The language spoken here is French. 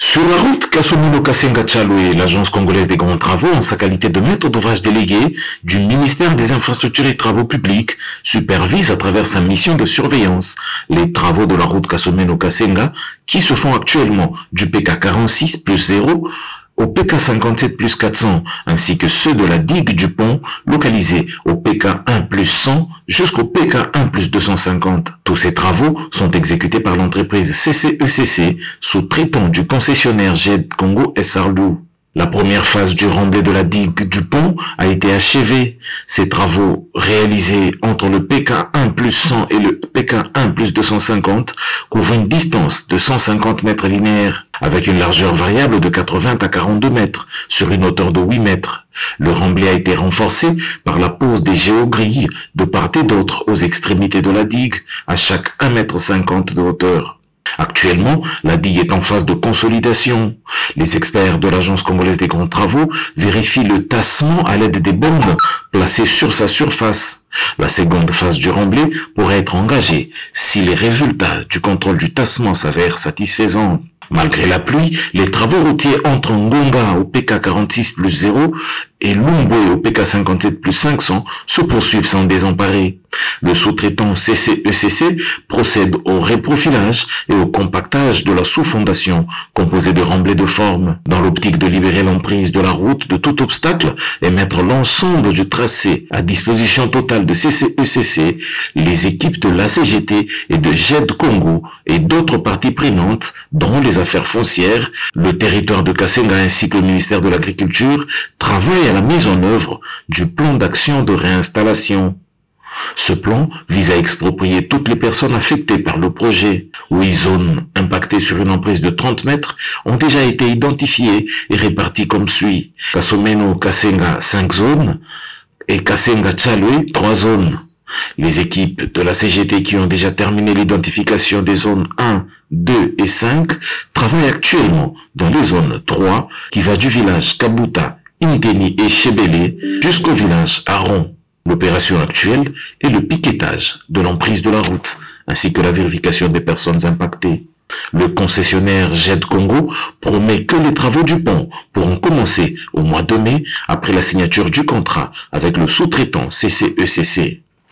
Sur la route Kasomino-Kasenga-Tchaloué, l'agence congolaise des grands travaux, en sa qualité de maître d'ouvrage délégué du ministère des Infrastructures et Travaux publics, supervise à travers sa mission de surveillance les travaux de la route Kasomino-Kasenga qui se font actuellement du PK 46 plus 0 au PK 57 plus 400, ainsi que ceux de la digue du pont, localisés au PK 1 plus 100 jusqu'au PK 1 plus 250. Tous ces travaux sont exécutés par l'entreprise CCECC, sous-traitant du concessionnaire GED Congo SRLU. La première phase du remblai de la digue du pont a été achevée. Ces travaux, réalisés entre le PK 1 plus 100 et le PK 1 plus 250, couvrent une distance de 150 mètres linéaires, avec une largeur variable de 80 à 42 mètres, sur une hauteur de 8 mètres. Le remblai a été renforcé par la pose des géogrilles de part et d'autre aux extrémités de la digue, à chaque 1,50 m de hauteur. Actuellement, la digue est en phase de consolidation. Les experts de l'Agence congolaise des grands travaux vérifient le tassement à l'aide des bombes placées sur sa surface. La seconde phase du remblai pourrait être engagée si les résultats du contrôle du tassement s'avèrent satisfaisants. Malgré la pluie, les travaux routiers entre Ngonga au PK 46 plus 0 et Lumbwe au PK 57 plus 500 se poursuivent sans désemparer. Le sous-traitant CCECC procède au réprofilage et au compactage de la sous-fondation composée de remblais de forme, dans l'optique de libérer l'emprise de la route de tout obstacle et mettre l'ensemble du tracé à disposition totale de CCECC, les équipes de l'ACGT et de GED Congo et d'autres parties prenantes, dont les affaires foncières, le territoire de Kasenga ainsi que le ministère de l'Agriculture, travaillent à la mise en œuvre du plan d'action de réinstallation. Ce plan vise à exproprier toutes les personnes affectées par le projet. 8 zones impactées sur une emprise de 30 mètres ont déjà été identifiées et réparties comme suit. Kasomeno-Kasenga 5 zones et Kasenga-Tchaloué 3 zones. Les équipes de la CGT qui ont déjà terminé l'identification des zones 1, 2 et 5 travaillent actuellement dans les zones 3 qui va du village Kabuta, Inteni et Chebele jusqu'au village Aron. L'opération actuelle est le piquetage de l'emprise de la route, ainsi que la vérification des personnes impactées. Le concessionnaire GED Congo promet que les travaux du pont pourront commencer au mois de mai après la signature du contrat avec le sous-traitant CCECC.